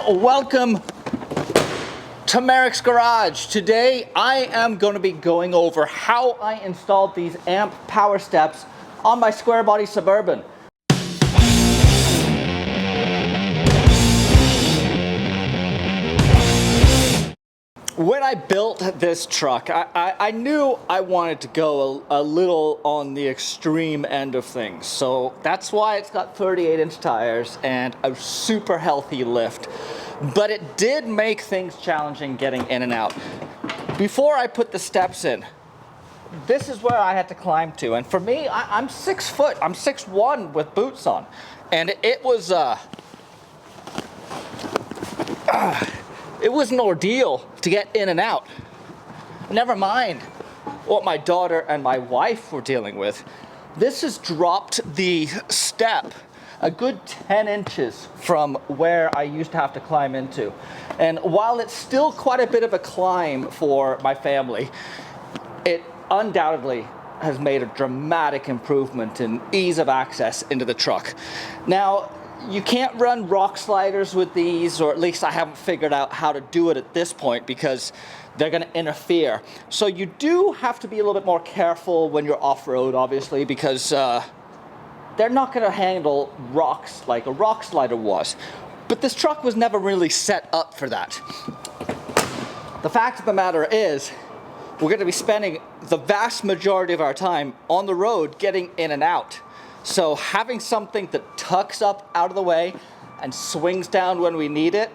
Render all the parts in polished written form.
Welcome to Merricks Garage. Today I am going to be going over how I installed these AMP Powersteps on my Squarebody Suburban. When I built this truck, I knew I wanted to go a little on the extreme end of things. So that's why it's got 38-inch tires and a super healthy lift. But it did make things challenging getting in and out. Before I put the steps in, this is where I had to climb to. And for me, I'm 6 foot. I'm 6'1" with boots on. And it was an ordeal to get in and out. Never mind what my daughter and my wife were dealing with. This has dropped the step a good 10 inches from where I used to have to climb into. And while it's still quite a bit of a climb for my family, it undoubtedly has made a dramatic improvement in ease of access into the truck. Now, you can't run rock sliders with these, or at least I haven't figured out how to do it at this point because they're going to interfere. So you do have to be a little bit more careful when you're off-road, obviously, because they're not going to handle rocks like a rock slider was. But this truck was never really set up for that. The fact of the matter is, we're going to be spending the vast majority of our time on the road getting in and out. So having something that tucks up out of the way and swings down when we need it,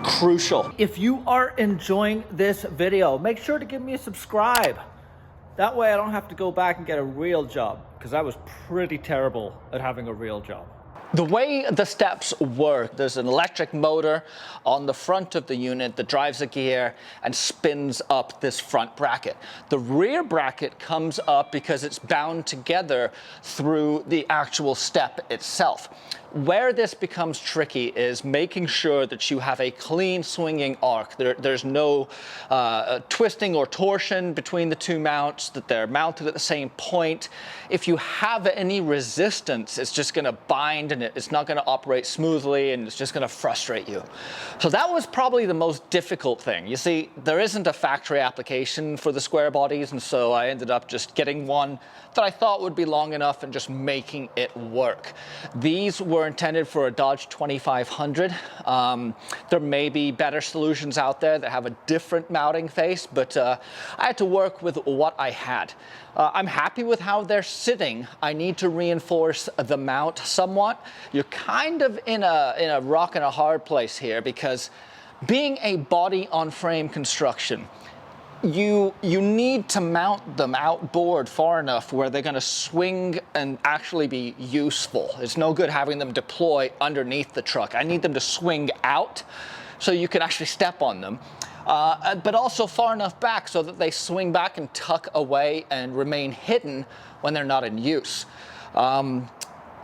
crucial. If you are enjoying this video, make sure to give me a subscribe. That way I don't have to go back and get a real job, because I was pretty terrible at having a real job. The way the steps work, there's an electric motor on the front of the unit that drives a gear and spins up this front bracket. The rear bracket comes up because it's bound together through the actual step itself. Where this becomes tricky is making sure that you have a clean swinging arc. There's no twisting or torsion between the two mounts, that they're mounted at the same point. If you have any resistance, it's just going to bind and it's not going to operate smoothly, and it's just going to frustrate you. So that was probably the most difficult thing. You see, there isn't a factory application for the square bodies, and so I ended up just getting one that I thought would be long enough and just making it work. These were intended for a Dodge 2500. There may be better solutions out there that have a different mounting face, but I had to work with what I had. I'm happy with how they're sitting. I need to reinforce the mount somewhat. You're kind of in a rock and a hard place here, because being a body on frame construction, you need to mount them outboard far enough where they're going to swing and actually be useful. It's no good having them deploy underneath the truck. I need them to swing out so you can actually step on them, but also far enough back so that they swing back and tuck away and remain hidden when they're not in use.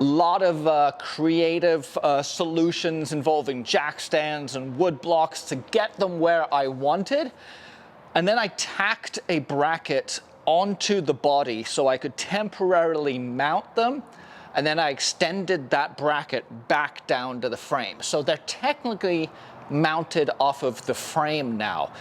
Lot of creative solutions involving jack stands and wood blocks to get them where I wanted. And then I tacked a bracket onto the body so I could temporarily mount them. And then I extended that bracket back down to the frame. So they're technically mounted off of the frame now.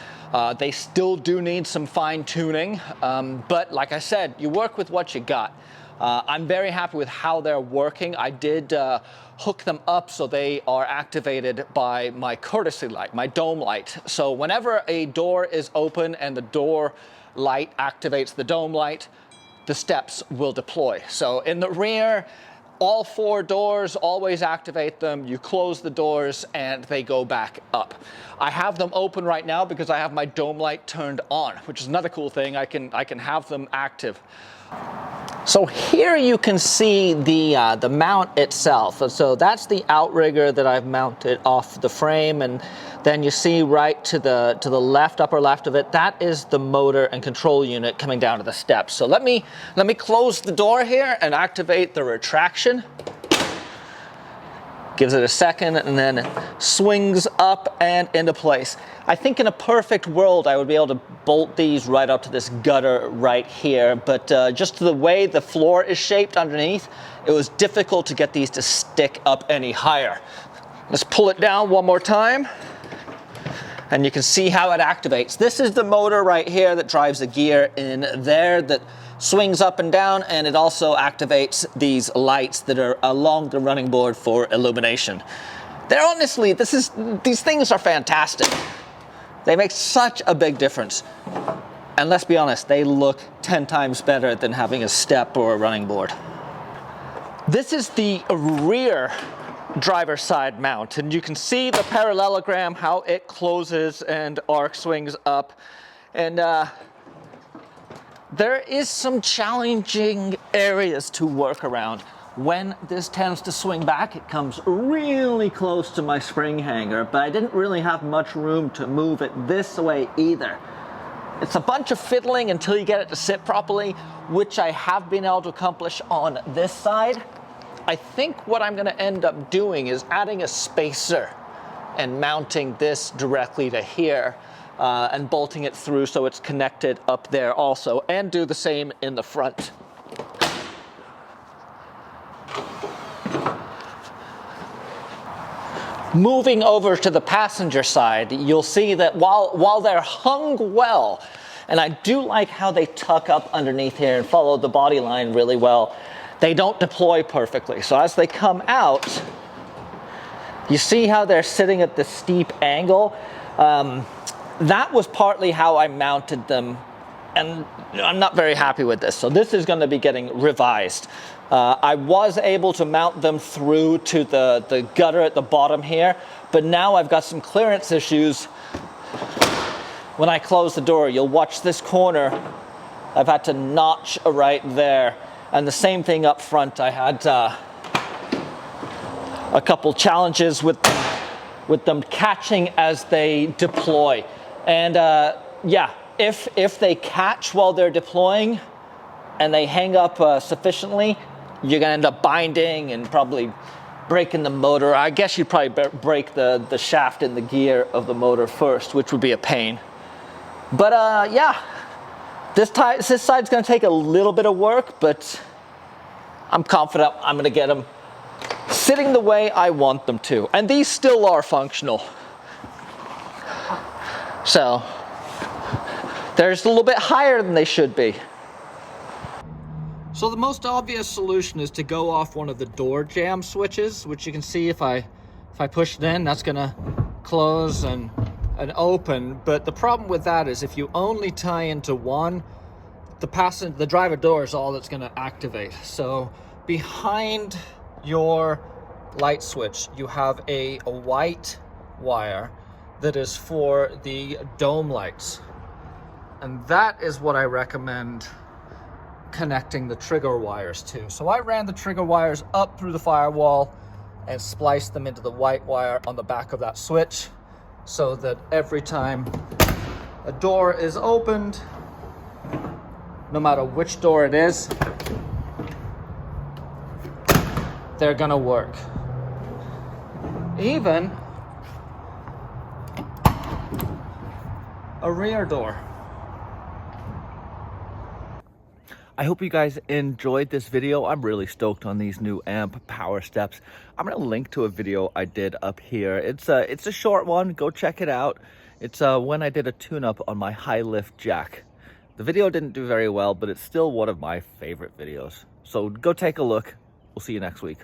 They still do need some fine tuning, but like I said, you work with what you got. I'm very happy with how they're working. I did hook them up so they are activated by my courtesy light, my dome light. So whenever a door is open and the door light activates the dome light, the steps will deploy. So in the rear, all 4 doors, always activate them. You close the doors and they go back up. I have them open right now because I have my dome light turned on, which is another cool thing. I can have them active. So here you can see the mount itself. So that's the outrigger that I've mounted off the frame, and then you see right to the left, upper left of it, that is the motor and control unit coming down to the steps. So let me close the door here and activate the retraction. Gives it a second and then it swings up and into place. I think in a perfect world I would be able to bolt these right up to this gutter right here, but just the way the floor is shaped underneath, it was difficult to get these to stick up any higher. Let's pull it down one more time. And you can see how it activates. This is the motor right here that drives the gear in there that swings up and down, and it also activates these lights that are along the running board for illumination. They're honestly, these things are fantastic. They make such a big difference. And let's be honest, they look 10 times better than having a step or a running board. This is the rear driver's side mount, and you can see the parallelogram, how it closes and arc swings up. And there is some challenging areas to work around. When this tends to swing back, it comes really close to my spring hanger, but I didn't really have much room to move it this way either. It's a bunch of fiddling until you get it to sit properly, which I have been able to accomplish on this side. I think what I'm gonna end up doing is adding a spacer and mounting this directly to here and bolting it through so it's connected up there also, and do the same in the front. Moving over to the passenger side, you'll see that while they're hung well, and I do like how they tuck up underneath here and follow the body line really well, they don't deploy perfectly. So as they come out, you see how they're sitting at the steep angle? That was partly how I mounted them, and I'm not very happy with this. So this is going to be getting revised. I was able to mount them through to the gutter at the bottom here, but now I've got some clearance issues. When I close the door, you'll watch this corner. I've had to notch right there. And the same thing up front. I had a couple challenges with them catching as they deploy. And yeah, if they catch while they're deploying and they hang up sufficiently, you're gonna end up binding and probably breaking the motor. I guess you'd probably break the shaft in the gear of the motor first, which would be a pain. But yeah, this side's gonna take a little bit of work, but I'm confident I'm gonna get them sitting the way I want them to. And these still are functional. So they're just a little bit higher than they should be. So the most obvious solution is to go off one of the door jamb switches, which you can see if I push it in, that's gonna close and open. But the problem with that is if you only tie into one, the driver door is all that's gonna activate. So behind your light switch, you have a white wire that is for the dome lights. And that is what I recommend connecting the trigger wires to. So I ran the trigger wires up through the firewall and spliced them into the white wire on the back of that switch, so that every time a door is opened, no matter which door it is, they're gonna work. Even a rear door. I hope you guys enjoyed this video. I'm really stoked on these new AMP Powersteps. I'm gonna link to a video I did up here. It's a short one, go check it out. It's when I did a tune-up on my high lift jack. The video didn't do very well, but it's still one of my favorite videos. So go take a look. We'll see you next week.